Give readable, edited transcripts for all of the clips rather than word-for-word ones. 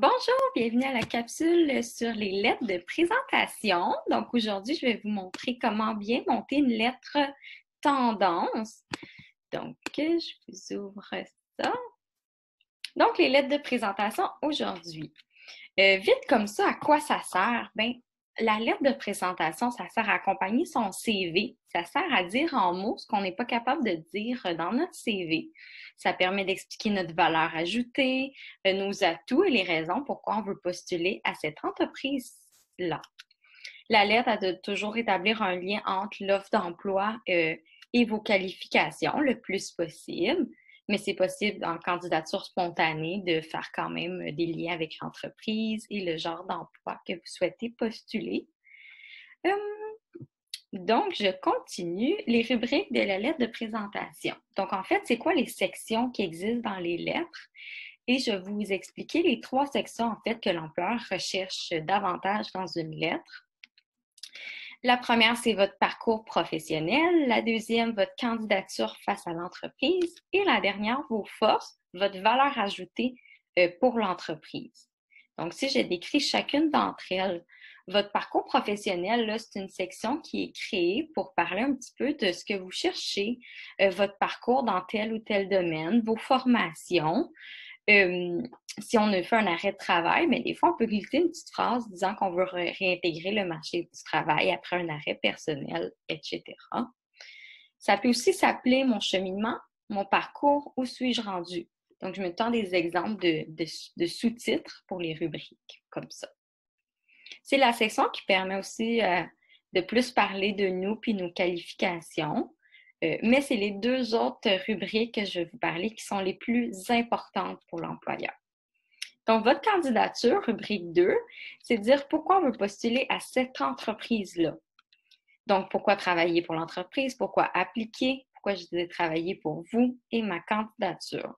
Bonjour, bienvenue à la capsule sur les lettres de présentation. Donc aujourd'hui, je vais vous montrer comment bien monter une lettre tendance. Donc, je vous ouvre ça. Donc, les lettres de présentation aujourd'hui. Vite comme ça, à quoi ça sert? Bien, la lettre de présentation, ça sert à accompagner son CV. Ça sert à dire en mots ce qu'on n'est pas capable de dire dans notre CV. Ça permet d'expliquer notre valeur ajoutée, nos atouts et les raisons pourquoi on veut postuler à cette entreprise-là. La lettre a de toujours établir un lien entre l'offre d'emploi et vos qualifications le plus possible. Mais c'est possible en candidature spontanée de faire quand même des liens avec l'entreprise et le genre d'emploi que vous souhaitez postuler. Donc, je continue les rubriques de la lettre de présentation. Donc, en fait, c'est quoi les sections qui existent dans les lettres? Et je vais vous expliquer les 3 sections, en fait, que l'employeur recherche davantage dans une lettre. La première, c'est votre parcours professionnel. La deuxième, votre candidature face à l'entreprise. Et la dernière, vos forces, votre valeur ajoutée pour l'entreprise. Donc, si je décris chacune d'entre elles, votre parcours professionnel, là, c'est une section qui est créée pour parler un petit peu de ce que vous cherchez, votre parcours dans tel ou tel domaine, vos formations. Si on a fait un arrêt de travail, mais des fois, on peut glisser une petite phrase disant qu'on veut réintégrer le marché du travail après un arrêt personnel, etc. Ça peut aussi s'appeler mon cheminement, mon parcours, où suis-je rendu? Donc, je me tends des exemples de sous-titres pour les rubriques, comme ça. C'est la section qui permet aussi de plus parler de nous puis nos qualifications. Mais c'est les 2 autres rubriques que je vais vous parler qui sont les plus importantes pour l'employeur. Donc, votre candidature, rubrique 2, c'est de dire pourquoi on veut postuler à cette entreprise-là. Donc, pourquoi travailler pour l'entreprise, pourquoi appliquer, pourquoi je disais travailler pour vous et ma candidature.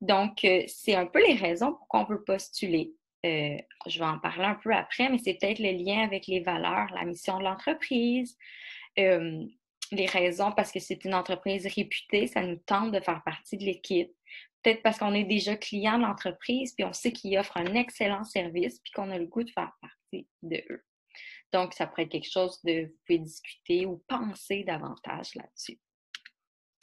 Donc, c'est un peu les raisons pourquoi on veut postuler. Je vais en parler un peu après, mais c'est peut-être le lien avec les valeurs, la mission de l'entreprise, les raisons parce que c'est une entreprise réputée, ça nous tente de faire partie de l'équipe. Peut-être parce qu'on est déjà client de l'entreprise, puis on sait qu'ils offrent un excellent service, puis qu'on a le goût de faire partie de eux. Donc, ça pourrait être quelque chose de vous pouvez discuter ou penser davantage là-dessus.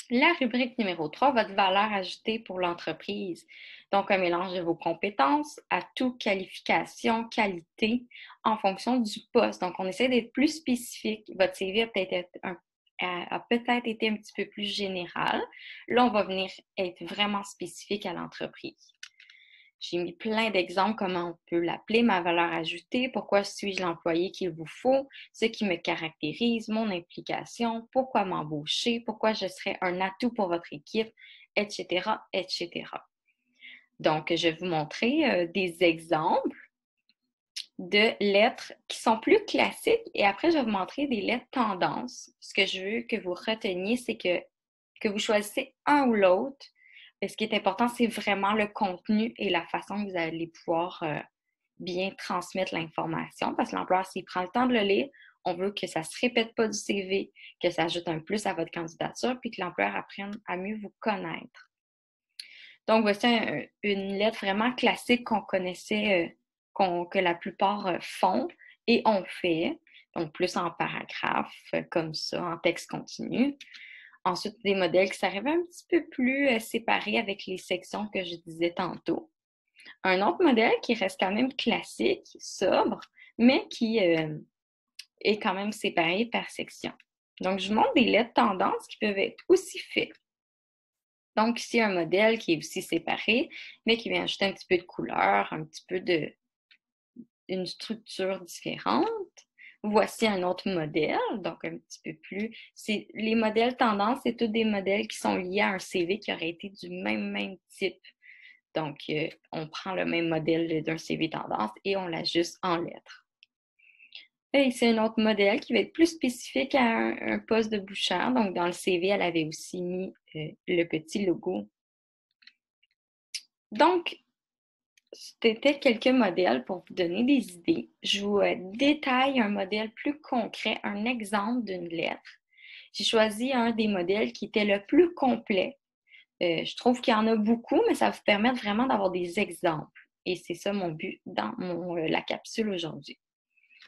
La rubrique numéro 3, votre valeur ajoutée pour l'entreprise. Donc, un mélange de vos compétences, atouts, qualifications, qualités en fonction du poste. Donc, on essaie d'être plus spécifique. Votre CV a peut-être été un petit peu plus général. Là, on va venir être vraiment spécifique à l'entreprise. J'ai mis plein d'exemples comment on peut l'appeler, ma valeur ajoutée, pourquoi suis-je l'employé qu'il vous faut, ce qui me caractérise, mon implication, pourquoi m'embaucher, pourquoi je serai un atout pour votre équipe, etc., etc. Donc, je vais vous montrer des exemples de lettres qui sont plus classiques et après, je vais vous montrer des lettres tendances. Ce que je veux que vous reteniez, c'est que vous choisissez un ou l'autre. Ce qui est important, c'est vraiment le contenu et la façon que vous allez pouvoir bien transmettre l'information. Parce que l'employeur, s'il prend le temps de le lire, on veut que ça ne se répète pas du CV, que ça ajoute un plus à votre candidature, puis que l'employeur apprenne à mieux vous connaître. Donc, voici une lettre vraiment classique qu'on connaissait, que la plupart font et ont fait. Donc, plus en paragraphe, comme ça, en texte continu. Ensuite, des modèles qui s'arrivent un petit peu plus séparés avec les sections que je disais tantôt. Un autre modèle qui reste quand même classique, sobre, mais qui est quand même séparé par section. Donc, je vous montre des lettres tendances qui peuvent être aussi faites. Donc, ici, un modèle qui est aussi séparé, mais qui vient ajouter un petit peu de couleur, un petit peu une structure différente. Voici un autre modèle, donc un petit peu plus. Les modèles tendances, c'est tous des modèles qui sont liés à un CV qui aurait été du même type. Donc, on prend le même modèle d'un CV tendance et on l'ajuste en lettres. Et c'est un autre modèle qui va être plus spécifique à un poste de bouchère. Donc, dans le CV, elle avait aussi mis le petit logo. Donc, c'était quelques modèles pour vous donner des idées. Je vous détaille un modèle plus concret, un exemple d'une lettre. J'ai choisi un des modèles qui était le plus complet. Je trouve qu'il y en a beaucoup, mais ça va vous permettre vraiment d'avoir des exemples. Et c'est ça mon but dans la capsule aujourd'hui.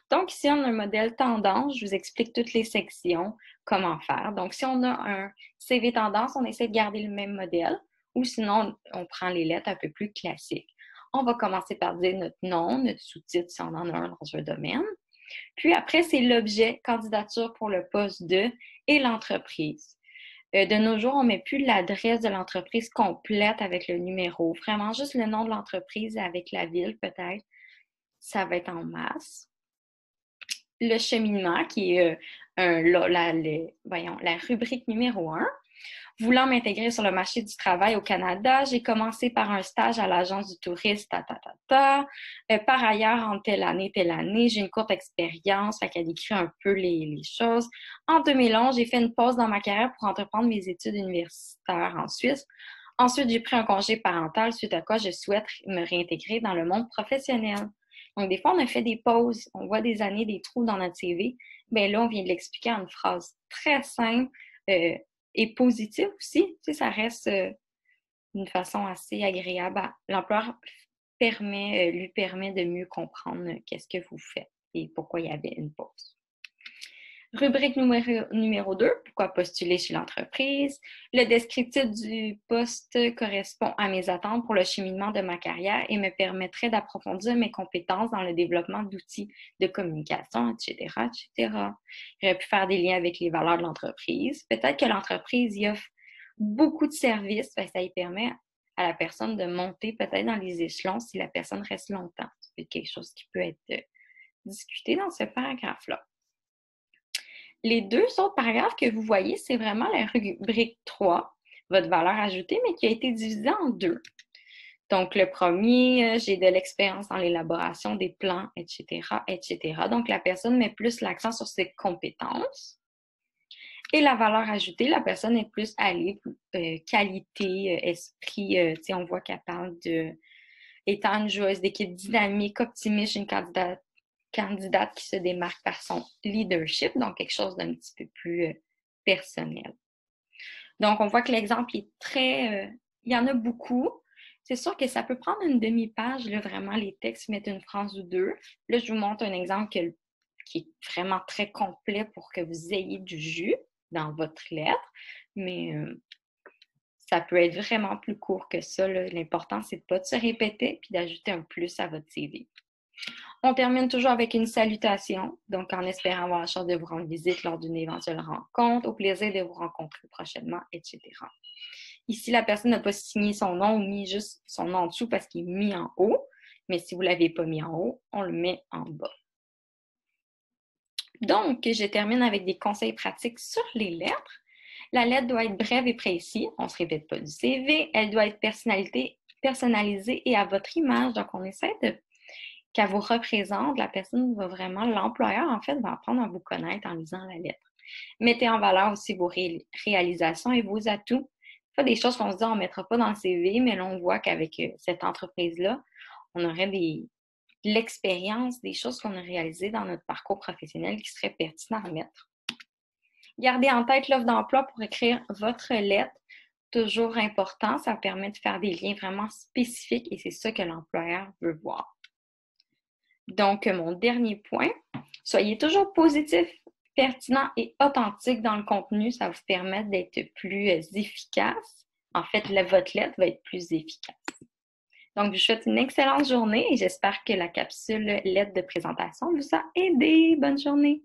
Donc, ici, on a un modèle tendance. Je vous explique toutes les sections, comment faire. Donc, si on a un CV tendance, on essaie de garder le même modèle ou sinon, on prend les lettres un peu plus classiques. On va commencer par dire notre nom, notre sous-titre si on en a un dans un domaine. Puis après, c'est l'objet, candidature pour le poste de et l'entreprise. De nos jours, on ne met plus l'adresse de l'entreprise complète avec le numéro. Vraiment, juste le nom de l'entreprise avec la ville, peut-être. Ça va être en masse. Le cheminement, qui est la rubrique numéro 1. Voulant m'intégrer sur le marché du travail au Canada, j'ai commencé par un stage à l'agence du tourisme, par ailleurs, en telle année, j'ai une courte expérience, fait qu'elle décrit un peu les choses. En 2011, j'ai fait une pause dans ma carrière pour entreprendre mes études universitaires en Suisse. Ensuite, j'ai pris un congé parental, suite à quoi je souhaite me réintégrer dans le monde professionnel. Donc, des fois, on a fait des pauses, on voit des années, des trous dans notre CV. Bien là, on vient de l'expliquer en une phrase très simple, et positif aussi. Tu sais, ça reste d'une façon assez agréable. L'employeur lui permet de mieux comprendre qu'est-ce que vous faites et pourquoi il y avait une pause. Rubrique numéro 2, pourquoi postuler chez l'entreprise? Le descriptif du poste correspond à mes attentes pour le cheminement de ma carrière et me permettrait d'approfondir mes compétences dans le développement d'outils de communication, etc., etc. J'aurais pu faire des liens avec les valeurs de l'entreprise. Peut-être que l'entreprise y offre beaucoup de services, ça y permet à la personne de monter peut-être dans les échelons si la personne reste longtemps. C'est quelque chose qui peut être discuté dans ce paragraphe-là. Les deux autres paragraphes que vous voyez, c'est vraiment la rubrique 3, votre valeur ajoutée, mais qui a été divisée en deux. Donc, le premier, j'ai de l'expérience dans l'élaboration des plans, etc., etc. Donc, la personne met plus l'accent sur ses compétences. Et la valeur ajoutée, la personne est plus allée, qualité, esprit, on voit qu'elle parle étant une joueuse d'équipe dynamique, optimiste, une candidate qui se démarque par son leadership, donc quelque chose d'un petit peu plus personnel. Donc, on voit que l'exemple est très... il y en a beaucoup. C'est sûr que ça peut prendre une demi-page, là, vraiment, les textes mettent une phrase ou deux. Là, je vous montre un exemple qui est vraiment très complet pour que vous ayez du jus dans votre lettre, mais ça peut être vraiment plus court que ça. L'important, c'est de ne pas se répéter puis d'ajouter un plus à votre CV. On termine toujours avec une salutation, donc en espérant avoir la chance de vous rendre visite lors d'une éventuelle rencontre, au plaisir de vous rencontrer prochainement, etc. Ici, la personne n'a pas signé son nom ou mis juste son nom en dessous parce qu'il est mis en haut, mais si vous ne l'avez pas mis en haut, on le met en bas. Donc, je termine avec des conseils pratiques sur les lettres. La lettre doit être brève et précise, on ne se répète pas du CV, elle doit être personnalisée et à votre image, donc on essaie qu'elle vous représente, la personne va vraiment, l'employeur en fait va apprendre à vous connaître en lisant la lettre. Mettez en valeur aussi vos réalisations et vos atouts. Pas des choses qu'on se dit on ne mettra pas dans le CV, mais là on voit qu'avec cette entreprise-là, on aurait de l'expérience, des choses qu'on a réalisées dans notre parcours professionnel qui seraient pertinentes à mettre. Gardez en tête l'offre d'emploi pour écrire votre lettre. Toujours important, ça permet de faire des liens vraiment spécifiques et c'est ça que l'employeur veut voir. Donc, mon dernier point, soyez toujours positif, pertinent et authentique dans le contenu. Ça va vous permettre d'être plus efficace. En fait, votre lettre va être plus efficace. Donc, je vous souhaite une excellente journée et j'espère que la capsule lettre de présentation vous a aidé. Bonne journée!